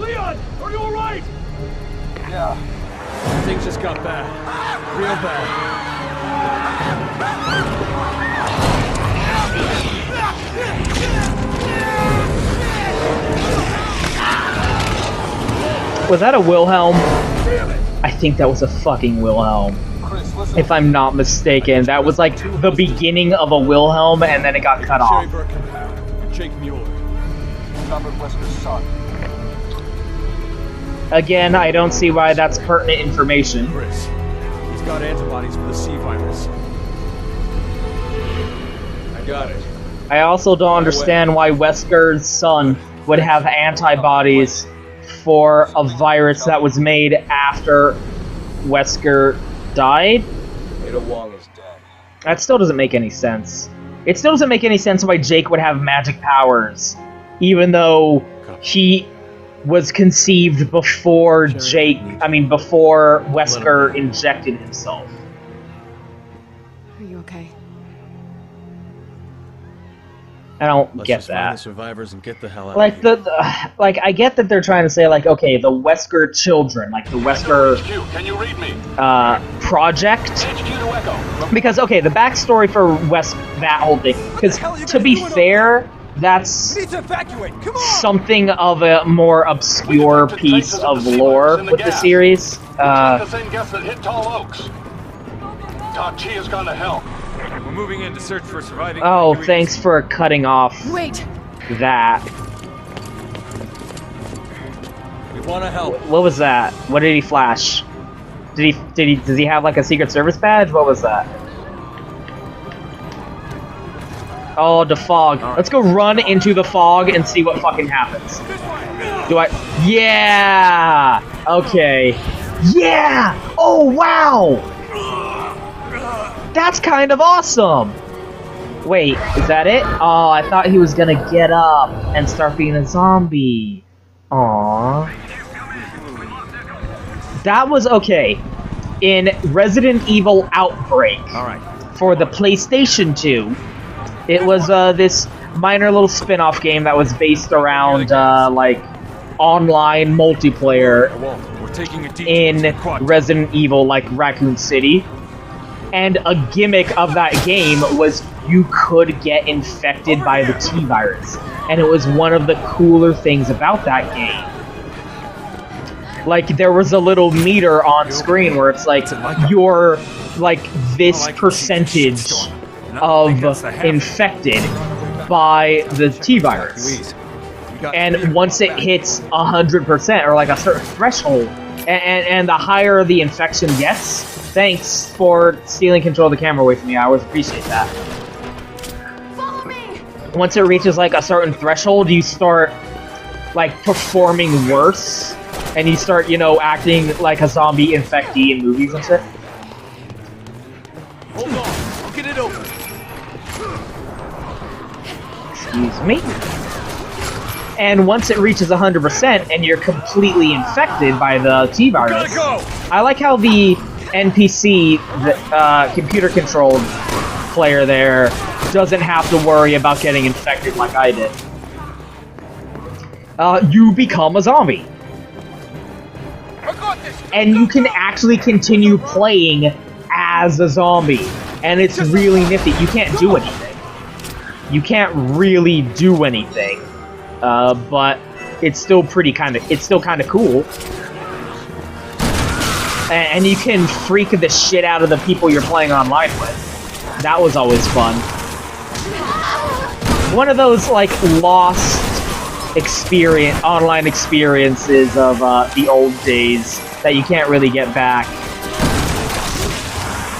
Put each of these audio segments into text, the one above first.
Leon, are you alright? Yeah. Things just got bad. Real bad. Was that a Wilhelm? I think that was a fucking Wilhelm. Chris, If I'm not mistaken, that was like the beginning of a Wilhelm, and then it got cut off. Jake Mueller. Robert Wesker's son. Again, I don't see why that's pertinent information. Chris, he's got antibodies for the C virus. I got it. I also don't understand why Wesker's son would have antibodies for a virus that was made after Wesker died. Ada Wong is dead. That still doesn't make any sense. It still doesn't make any sense why Jake would have magic powers, even though he was conceived before before Wesker injected himself. Are you okay? I don't Let's get just find that. the survivors and get the hell out Like of here. like I get that they're trying to say like, okay, the Wesker children, like the Wesker HQ, can you read me? project. HQ to Echo. Because okay, the backstory for that whole thing. Because to be fair, that's We need to evacuate. Come on. something of a more obscure piece of lore with the series. the same gas that hit Tall Oaks. Todd Chi has gone to hell. We're moving in to search for surviving. Oh, thanks for cutting off Wait! that. We want to help. What was that? What did he flash? Does he have like a Secret Service badge? What was that? Oh, the fog. Let's go run into the fog and see what fucking happens. Do I? Yeah! Okay. Yeah! Oh, wow! That's kind of awesome! Wait, is that it? Oh, I thought he was gonna get up and start being a zombie. Aww. That was okay. In Resident Evil Outbreak, for the PlayStation 2, it was this minor little spin-off game that was based around like online multiplayer We're taking a in Resident Evil, like Raccoon City. And a gimmick of that game was you could get infected by the T-virus. And it was one of the cooler things about that game. Like, there was a little meter on screen where it's like, you're, like, this percentage of infected by the T-virus. And once it hits 100%, or like a certain threshold, and the higher the infection gets, thanks for stealing control of the camera away from me, I always appreciate that. Follow me! Once it reaches like a certain threshold, you start like performing worse, and you start, you know, acting like a zombie infectee in movies and shit. Hold on, I'll get it open. Excuse me. And once it reaches 100% and you're completely infected by the T-virus, I like how the NPC, the computer-controlled player there, doesn't have to worry about getting infected like I did. You become a zombie. And you can actually continue playing as a zombie. And it's really nifty. You can't do anything. You can't really do anything. But it's still it's still kind of cool. And you can freak the shit out of the people you're playing online with. That was always fun. One of those, like, lost online experiences of the old days that you can't really get back.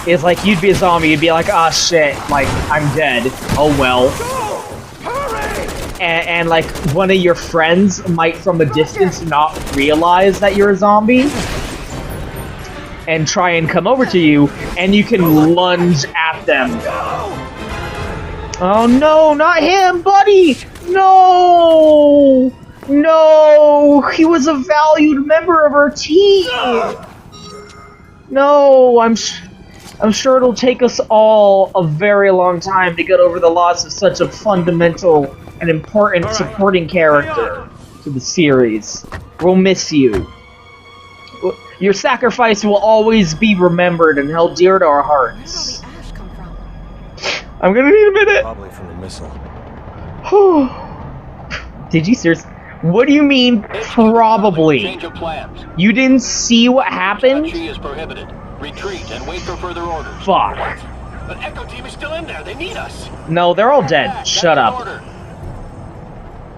Is like, you'd be a zombie, you'd be like, ah, shit, like, I'm dead. Oh well. And like, one of your friends might from a distance not realize that you're a zombie and try and come over to you, and you can lunge at them. Oh no, not him, buddy! No! No! He was a valued member of our team! No, I'm sure it'll take us all a very long time to get over the loss of such a fundamental and important supporting character. to the series. We'll miss you. Your sacrifice will always be remembered and held dear to our hearts. Where did the ash come from? I'm gonna need a minute. Probably from the missile. Did you seriously? What do you mean, probably? Change of plans. You didn't see what happened? Tachi is prohibited. Retreat and wait for further orders. Fuck. An Echo team is still in there. They need us. No, they're all dead. Shut That's an up. order.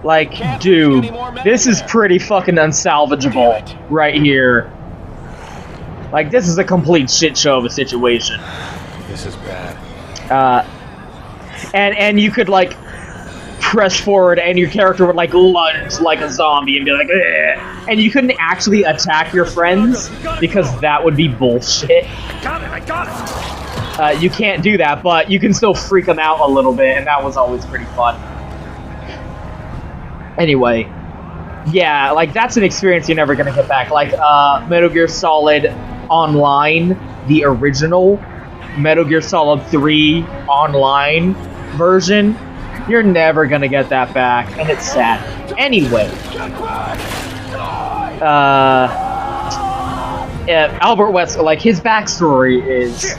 Like, dude, this is pretty fucking unsalvageable right here. Like, this is a complete shit show of a situation. This is bad. And you could, like, press forward and your character would, like, lunge like a zombie and be like, "Ugh," and you couldn't actually attack your friends because that would be bullshit. I got it! You can't do that, but you can still freak them out a little bit, and that was always pretty fun. Anyway, yeah, like, that's an experience you're never gonna get back. Like, Metal Gear Solid Online, the original Metal Gear Solid 3 Online version, you're never gonna get that back, and it's sad. Anyway, Albert Wesker, like, his backstory is...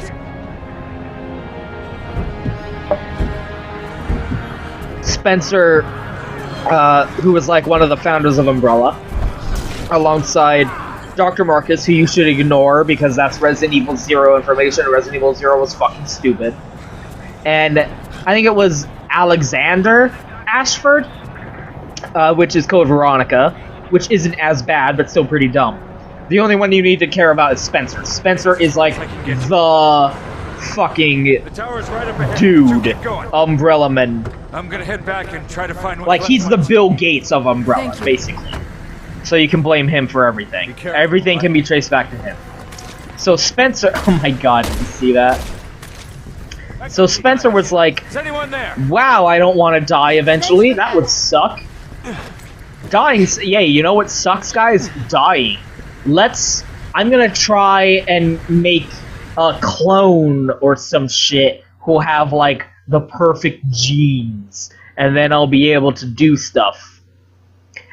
Spencer, who was, like, one of the founders of Umbrella, alongside Dr. Marcus, who you should ignore because that's Resident Evil 0 information, and Resident Evil 0 was fucking stupid. And I think it was Alexander Ashford, which is Code Veronica, which isn't as bad, but still pretty dumb. The only one you need to care about is Spencer. Spencer is, like, the fucking The tower's right up ahead. So dude, keep going. Umbrella Man. I'm gonna head back and try to find what Like, he's the Bill Gates of Umbrella, Thank you. basically. So you can blame him for everything. Be careful, Everything can be traced back to him. So Spencer... Oh my god, did you see that? So Spencer was like, Is anyone there? wow, I don't want to die eventually. That would suck. Dying... Yeah, you know what sucks, guys? Dying. I'm gonna try and make a clone or some shit who'll have, like, the perfect genes. And then I'll be able to do stuff.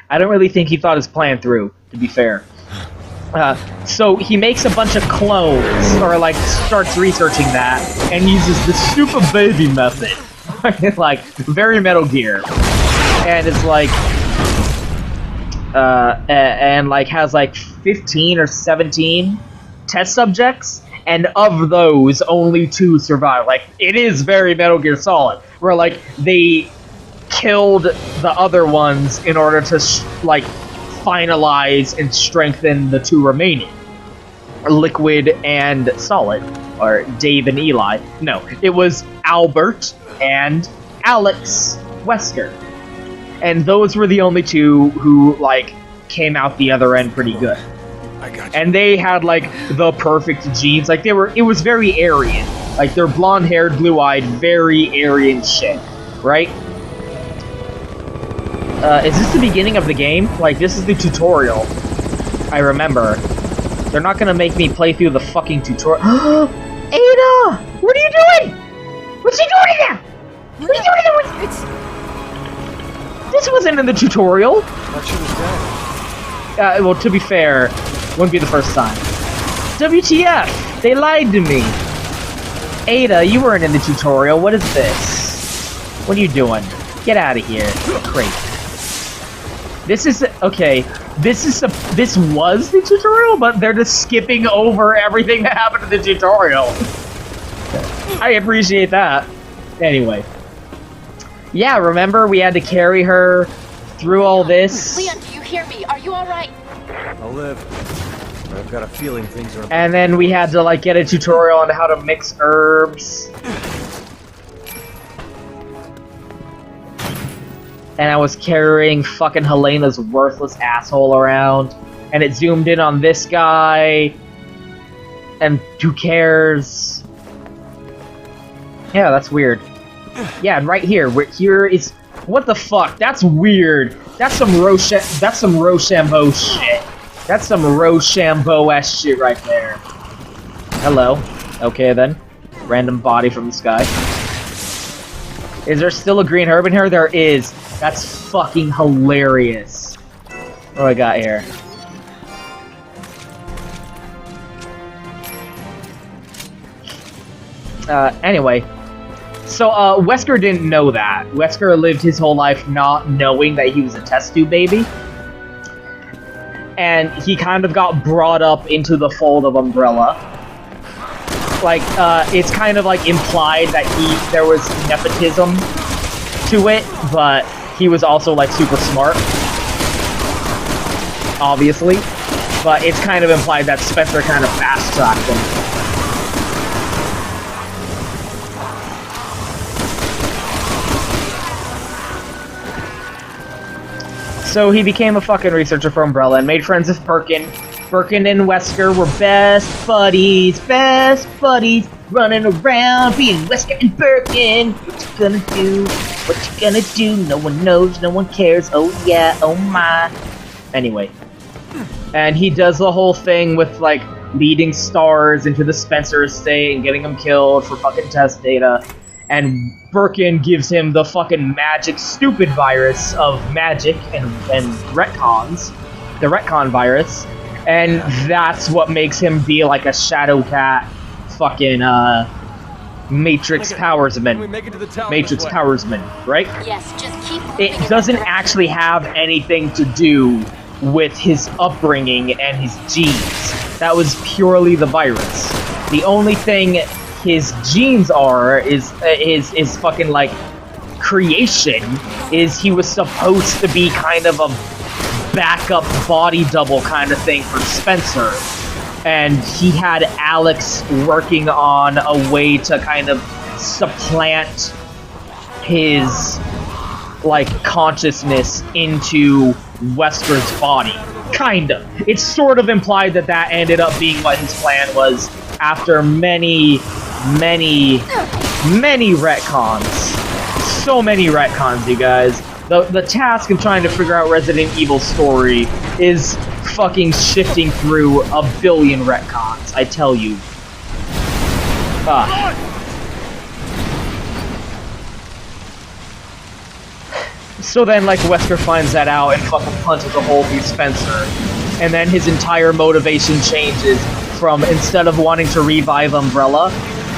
I don't really think he thought his plan through, to be fair. So he makes a bunch of clones, or, like, starts researching that, and uses the super baby method. Like, very Metal Gear. And it's like... and, like, has, like, 15 or 17 test subjects, and of those, only 2 survive. Like, it is very Metal Gear Solid, where, like, they killed the other ones in order to, like, finalize and strengthen the 2 remaining. Liquid and Solid. Or Dave and Eli. No, it was Albert and Alex Wesker. And those were the only 2 who, like, came out the other end pretty good. I got you. And they had, like, the perfect genes. Like, it was very Aryan. Like, they're blonde-haired, blue-eyed, very Aryan shit. Right? Is this the beginning of the game? Like, this is the tutorial. I remember. They're not gonna make me play through the fucking tutorial. Ada! What are you doing? What's she doing in there? What are you doing in there? It's... This wasn't in the tutorial. Thought she was dead. Well, to be fair, wouldn't be the first time. WTF! They lied to me. Ada, you weren't in the tutorial. What is this? What are you doing? Get out of here. Great. This is... Okay. This was the tutorial, but they're just skipping over everything that happened in the tutorial. I appreciate that. Anyway. Yeah, remember we had to carry her through all this? Leon, do you hear me? Are you alright? I'll live. But I've got a feeling things are... And then we had to, like, get a tutorial on how to mix herbs. And I was carrying fucking Helena's worthless asshole around. And it zoomed in on this guy. And who cares? Yeah, that's weird. Yeah, and right here. Here is... What the fuck? That's weird. That's some Rochambeau shit. That's some Rochambeau-esque shit right there. Hello. Okay, then. Random body from the sky. Is there still a green herb in here? There is. That's fucking hilarious. What do I got here? Anyway. So, Wesker didn't know that. Wesker lived his whole life not knowing that he was a test tube baby. And he kind of got brought up into the fold of Umbrella. Like, it's kind of like implied that there was nepotism to it, but he was also like super smart. Obviously. But it's kind of implied that Spencer kind of fast-tracked him. So he became a fucking researcher for Umbrella and made friends with Birkin. Birkin and Wesker were best buddies, running around being Wesker and Birkin. What you gonna do? What you gonna do? No one knows, no one cares. Oh yeah, oh my. Anyway. And he does the whole thing with, like, leading stars into the Spencer estate and getting them killed for fucking test data. And Birkin gives him the fucking magic stupid virus of magic and retcons. The retcon virus. And that's what makes him be like a Shadowcat fucking, Matrix Powersman. Matrix Powersman, right? Yes, just keep It doesn't actually have anything to do with his upbringing and his genes. That was purely the virus. The only thing his genes are is fucking like creation is he was supposed to be kind of a backup body double kind of thing for Spencer, and he had Alex working on a way to kind of supplant his like consciousness into Wesker's body. Kind of. It's sort of implied that that ended up being what his plan was after many retcons. So many retcons, you guys. The task of trying to figure out Resident Evil's story is fucking shifting through a billion retcons, I tell you. So then, like, Wesker finds that out and fucking punches a hole through Spencer. And then his entire motivation changes from, instead of wanting to revive Umbrella,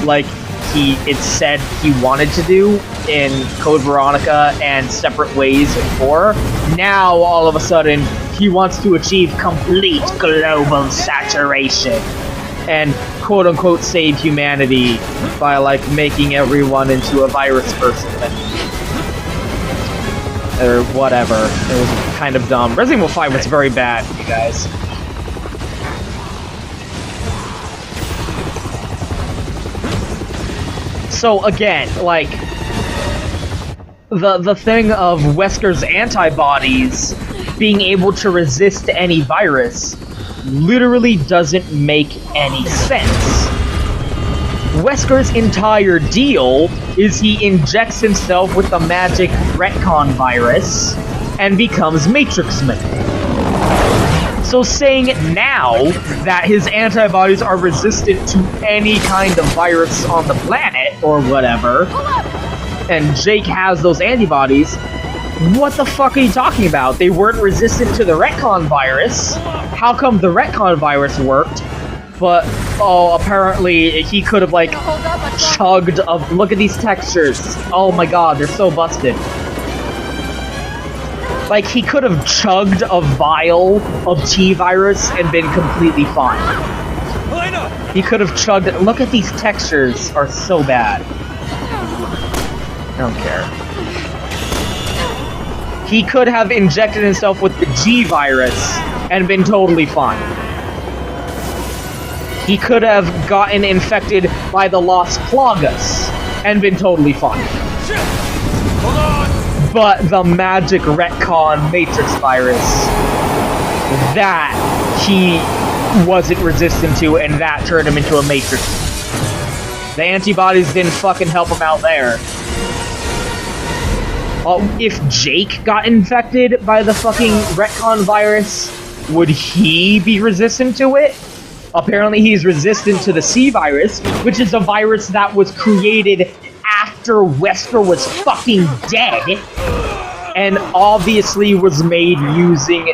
like it said he wanted to do in Code Veronica and Separate Ways in 4, now, all of a sudden, he wants to achieve complete global saturation. And quote-unquote save humanity by, like, making everyone into a virus person. Or whatever. It was kind of dumb. Resident Evil 5 was very bad, you guys. So again, like, the thing of Wesker's antibodies being able to resist any virus literally doesn't make any sense. Wesker's entire deal is he injects himself with the magic retcon virus and becomes Matrixman. So saying now that his antibodies are resistant to any kind of virus on the planet or whatever, and Jake has those antibodies, what the fuck are you talking about? They weren't resistant to the retcon virus. How come the retcon virus worked? But, oh, apparently he could have, like, chugged of... Look at these textures. Oh my god, they're so busted. Like, he could have chugged a vial of T-virus and been completely fine. He could have chugged it. Look at these textures are so bad. I don't care. He could have injected himself with the G-virus and been totally fine. He could have gotten infected by the Las Plagas and been totally fine. Hold on! But the magic retcon Matrix virus, that he wasn't resistant to, and that turned him into a Matrix. The antibodies didn't fucking help him out there. If Jake got infected by the fucking retcon virus, would he be resistant to it? Apparently he's resistant to the C virus, which is a virus that was created after Wesker was fucking dead, and obviously was made using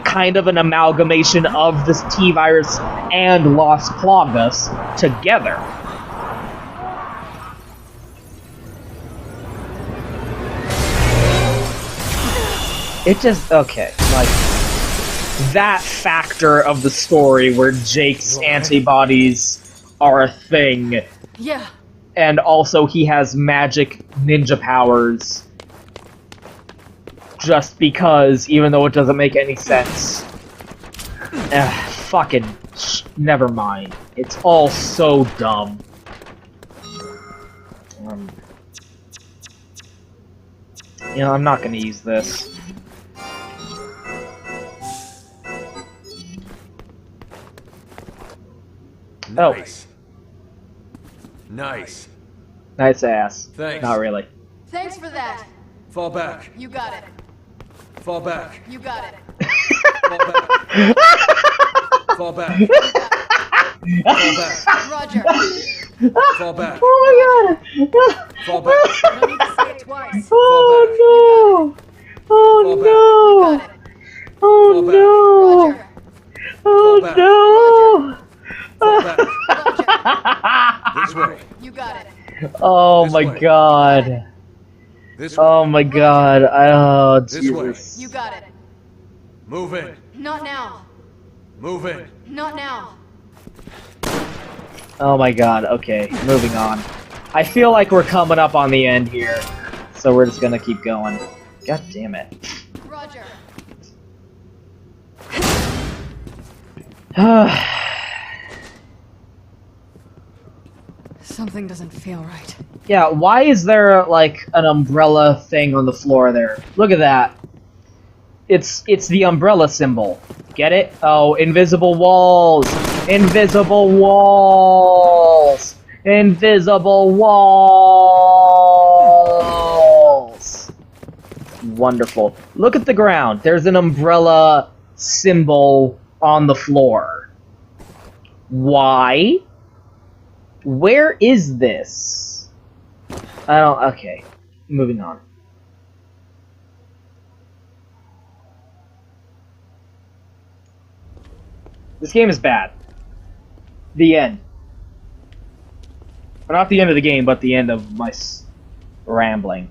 kind of an amalgamation of this T-Virus and Las Plagas together. It just, okay, like, that factor of the story where Jake's antibodies are a thing, Yeah. and also he has magic ninja powers, just because, even though it doesn't make any sense. Fucking, never mind. It's all so dumb. You know, I'm not gonna use this. Nice. Nice. Nice ass. Thanks. Not really. Thanks for that. Fall back. You got it. Fall back. You got it. Fall back. Fall back. Fall back. Roger. Fall back. Oh my god! Fall back. No need to say it twice. Oh no! Oh Fall no! You got it. Oh Fall back. no! Roger. Oh back. no! Fall back. Roger. This way. You got it. Oh This my way. god! This way. Oh my god! Oh This way. Jesus! You got it. Move in. Not now. Move in. Not now. Oh my god! Okay, moving on. I feel like we're coming up on the end here, so we're just gonna keep going. God damn it! Roger. Something doesn't feel right. Yeah, why is there, like, an umbrella thing on the floor there? Look at that. It's the umbrella symbol. Get it? Oh, invisible walls! Invisible walls! Invisible walls! Wonderful. Look at the ground. There's an umbrella symbol on the floor. Why? Where is this? I don't... Okay. Moving on. This game is bad. The end. Well, not the end of the game, but the end of my rambling.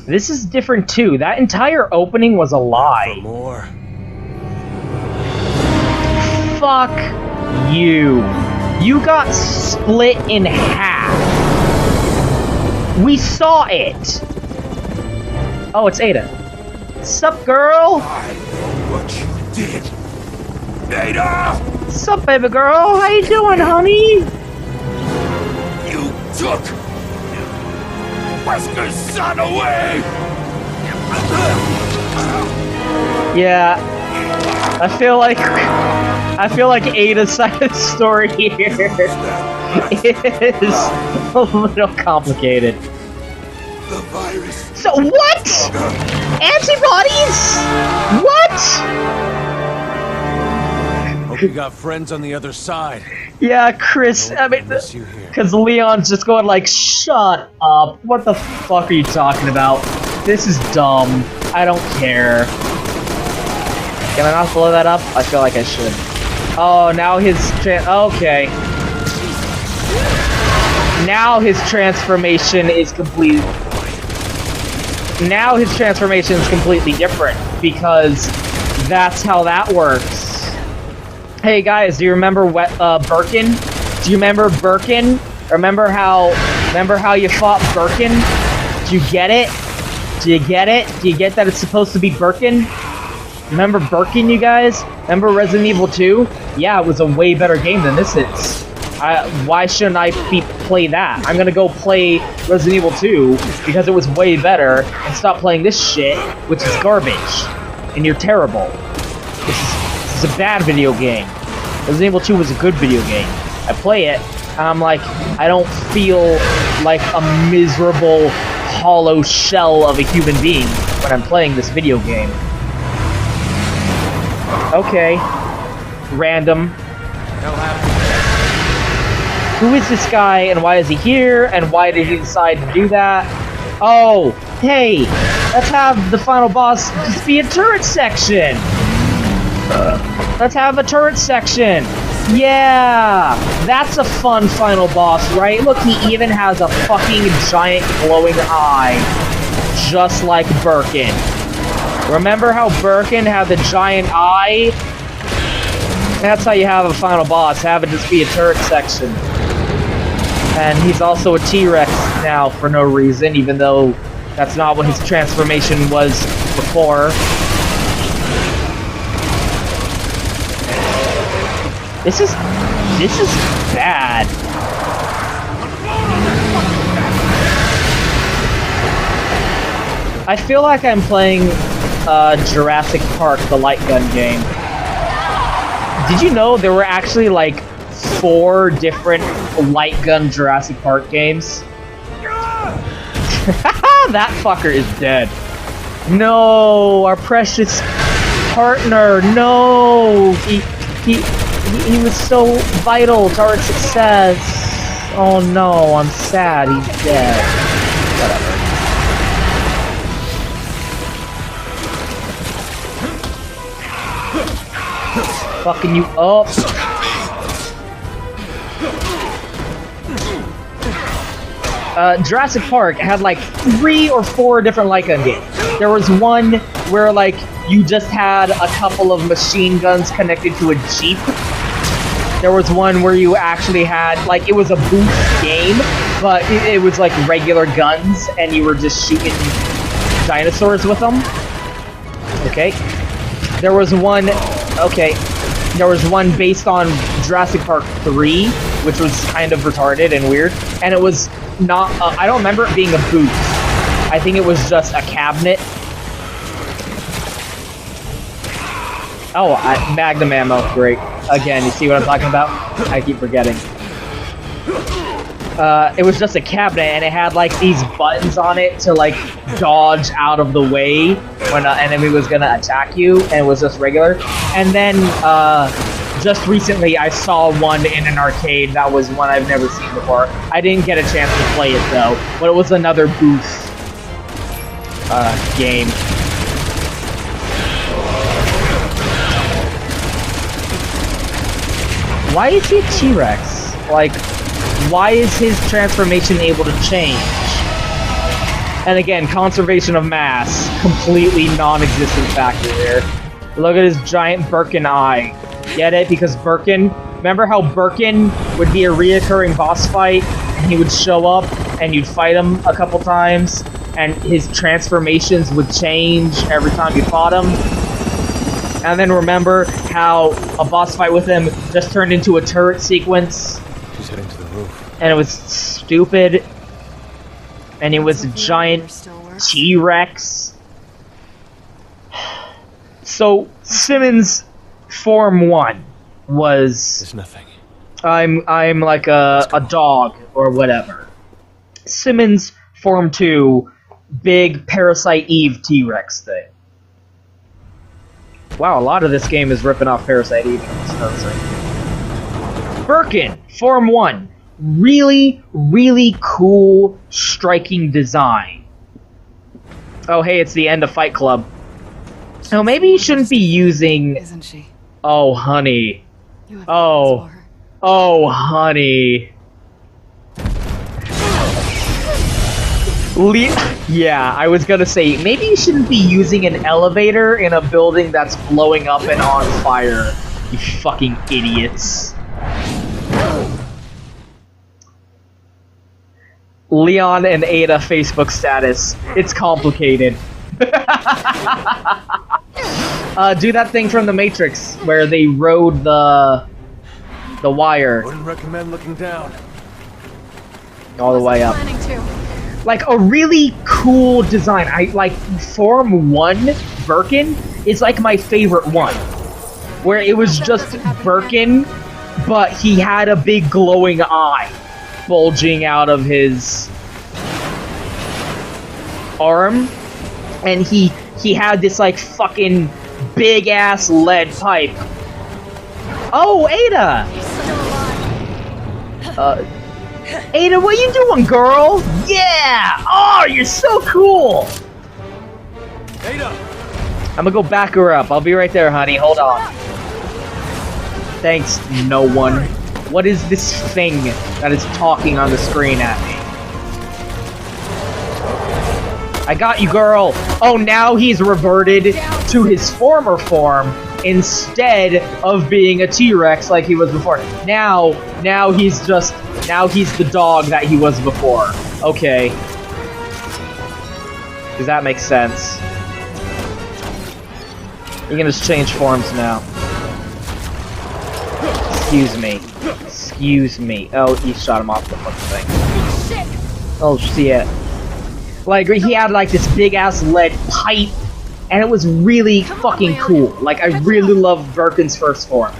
This is different too. That entire opening was a lie. More. Fuck you. You got split in half. We saw it. Oh, it's Ada. Sup, girl? I know what you did. Ada! Sup, baby girl? How you doing, honey? You took Wesker's son away! Yeah. I feel like Ada's side of the story here is a little complicated. The virus. So what? Antibodies? What? Hope you got friends on the other side. Yeah, Chris, I mean, Miss you here. because Leon's just going like, shut up. What the fuck are you talking about? This is dumb. I don't care. Can I not blow that up? I feel like I should. Oh, now his okay. Now his transformation is complete. Now his transformation is completely different because that's how that works. Hey guys, do you remember Birkin? Do you remember Birkin? Remember how you fought Birkin? Do you get it? Do you get it? Do you get that it's supposed to be Birkin? Remember Birkin, you guys? Remember Resident Evil 2? Yeah, it was a way better game than this is. Why shouldn't I play that? I'm gonna go play Resident Evil 2 because it was way better and stop playing this shit, which is garbage. And you're terrible. This is a bad video game. Resident Evil 2 was a good video game. I play it, and I'm like, I don't feel like a miserable, hollow shell of a human being when I'm playing this video game. Okay. Random. who is this guy and why is he here and why did he decide to do that? Oh, hey, let's have the final boss just be a turret section. Let's have a turret section. Yeah, that's a fun final boss, right? Look, he even has a fucking giant glowing eye, just like Birkin. Remember how Birkin had the giant eye? That's how you have a final boss, have it just be a turret section. And he's also a T-Rex now for no reason, even though that's not what his transformation was before. This is bad. I feel like I'm playing Jurassic Park, the light gun game. Did you know there were actually like 4 different light gun Jurassic Park games? That fucker is dead. No, our precious partner. No, he was so vital to our success. Oh no, I'm sad. He's dead. Whatever. Fucking you up. Jurassic Park had like 3 or 4 different light gun games. There was one where like you just had a couple of machine guns connected to a Jeep. There was one where you actually had, like, it was a booth game, but it was like regular guns and you were just shooting dinosaurs with them. Okay. There was one based on Jurassic Park 3, which was kind of retarded and weird, and it was not, I don't remember it being a booth. I think it was just a cabinet. Oh, Magnum ammo, great. Again, you see what I'm talking about? I keep forgetting. It was just a cabinet, and it had like these buttons on it to like dodge out of the way when an enemy was gonna attack you, and it was just regular. And then, just recently I saw one in an arcade that was one I've never seen before. I didn't get a chance to play it though, but it was another booth game. Why is he a T-Rex? Like, why is his transformation able to change? And again, conservation of mass, completely non-existent factor here. Look at his giant Birkin eye. Get it? Because Birkin, remember how Birkin would be a reoccurring boss fight, and he would show up, and you'd fight him a couple times, and his transformations would change every time you fought him? And then remember how a boss fight with him just turned into a turret sequence? She's heading to the roof. And it was stupid. And it was a giant T-Rex. So, Simmons Form 1 was... There's nothing. I'm like a dog, or whatever. Simmons Form 2, big Parasite Eve T-Rex thing. Wow, a lot of this game is ripping off Parasite Eve. Birkin, Form 1. Really, really cool, striking design. Oh, hey, it's the end of Fight Club. Oh, maybe you shouldn't be using... Isn't she? Oh, honey. You have feelings for her. Oh, honey. Yeah, I was gonna say, maybe you shouldn't be using an elevator in a building that's blowing up and on fire. You fucking idiots. Leon and Ada Facebook status. It's complicated. Do that thing from The Matrix, where they rode the wire. Wouldn't recommend looking down. All the way up. Planning to. Like, a really cool design. I like Form 1 Birkin is like my favorite one. Where it was just Birkin, but he had a big glowing eye bulging out of his arm. And he had this like fucking big ass lead pipe. Oh, Ada! He's still alive. Ada, what you doing, girl? Yeah! Oh, you're so cool! Ada! I'm gonna go back her up. I'll be right there, honey. Hold on. Thanks, no one. What is this thing that is talking on the screen at me? I got you, girl! Oh, now he's reverted to his former form instead of being a T-Rex like he was before. Now he's the dog that he was before. Okay. Does that make sense? You can just change forms now. Excuse me. Excuse me. Oh, he shot him off the fucking thing. Oh, shit. Like, he had, like, this big-ass lead pipe, and it was really fucking cool. Like, I really loved Birkin's first form.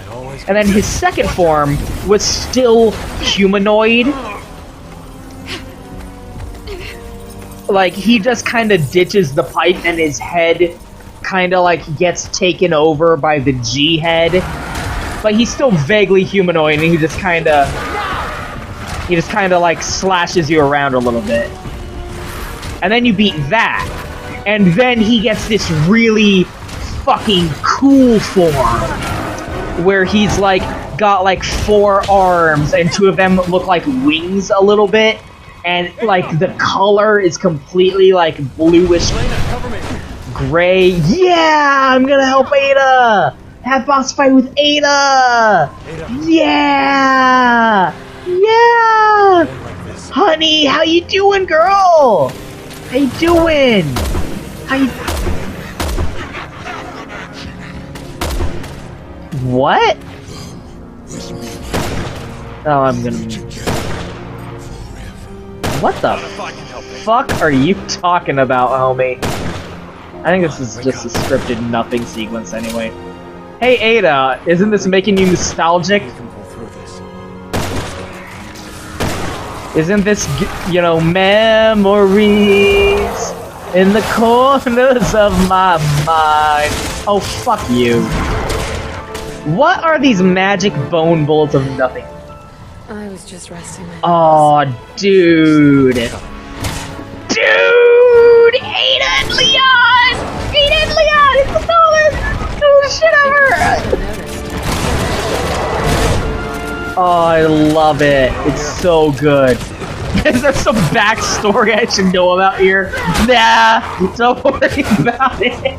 And then his second form was still humanoid. Like, he just kind of ditches the pipe, and his head kind of, like, gets taken over by the G-head. But he's still vaguely humanoid, and he just kind of, like, slashes you around a little bit. And then you beat that. And then he gets this really fucking cool form. Where he's, like, got, like, 4 arms, and 2 of them look like wings a little bit. And, like, the color is completely, like, bluish gray. Yeah! I'm gonna help Ada! Have boss fight with Ada! Yeah! Yeah! Honey, how you doing, girl? How you doing? How you... What? Oh, I'm gonna... What the fuck are you talking about, homie? I think this is just a scripted nothing sequence anyway. Hey Ada, isn't this making you nostalgic? Isn't this, you know, memories in the corners of my mind? Oh, fuck you. What are these magic bone bullets of nothing? I was just resting my Oh, dude. Dude! Ada and Leon! Ada and Leon! It's the coolest shit ever! Oh, I love it. It's so good. Is there some backstory I should know about here? Nah, don't worry about it.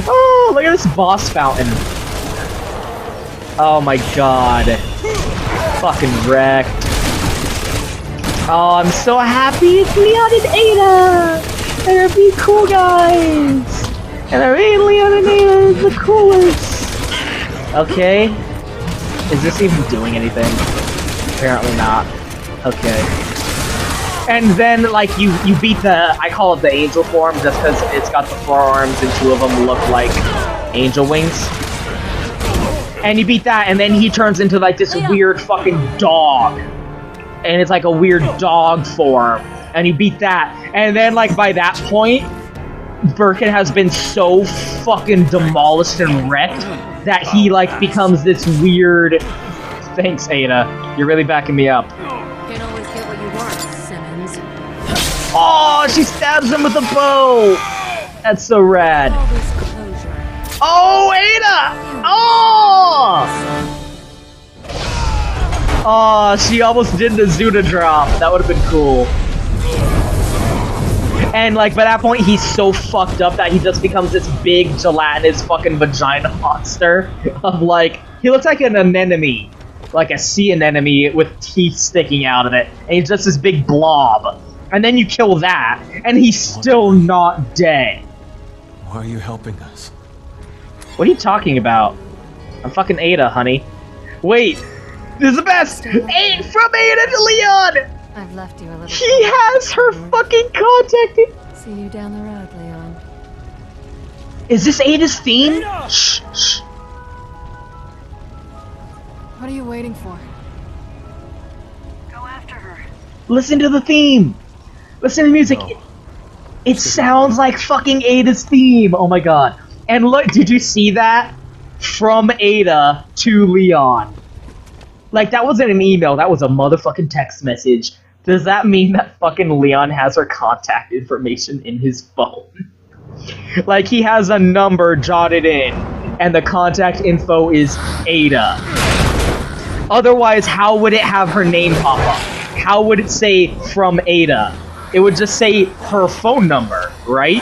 Oh, look at this boss fountain. Oh my god. Fucking wrecked. Oh, I'm so happy it's Leon and Ada! They're be cool guys! And I mean, Leon and Ada is the coolest! Okay. Is this even doing anything? Apparently not. Okay. And then, like, you beat the, I call it the angel form just because it's got the 4 arms and 2 of them look like angel wings. And you beat that, and then he turns into, like, this weird fucking dog. And it's like a weird dog form. And you beat that. And then, like, by that point, Birkin has been so fucking demolished and wrecked that he, like, becomes this weird... Thanks, Ada. You're really backing me up. Can't always get what you want, Simmons. Oh, she stabs him with a bow! That's so rad. All this closure. Oh, Ada! Oh! Oh, she almost did the Zuda drop. That would have been cool. And, like, by that point, he's so fucked up that he just becomes this big, gelatinous fucking vagina monster of, like... He looks like an anemone. Like a sea anemone with teeth sticking out of it. And he's just this big blob. And then you kill that, and he's still not dead. Why are you helping us? What are you talking about? I'm fucking Ada, honey. Wait! This is the best! From Ada to Leon! I've left you a little. He has her fucking contacted! See you down the road, Leon. Is this Ada's theme? Shh, shh. What are you waiting for? Go after her. Listen to the theme! Listen to the music. No. It sounds like fucking Ada's theme! Oh my god. And look, did you see that? From Ada to Leon. Like, that wasn't an email, that was a motherfucking text message. Does that mean that fucking Leon has her contact information in his phone? Like, he has a number jotted in, and the contact info is Ada. Otherwise, how would it have her name pop up? How would it say from Ada? It would just say her phone number, right?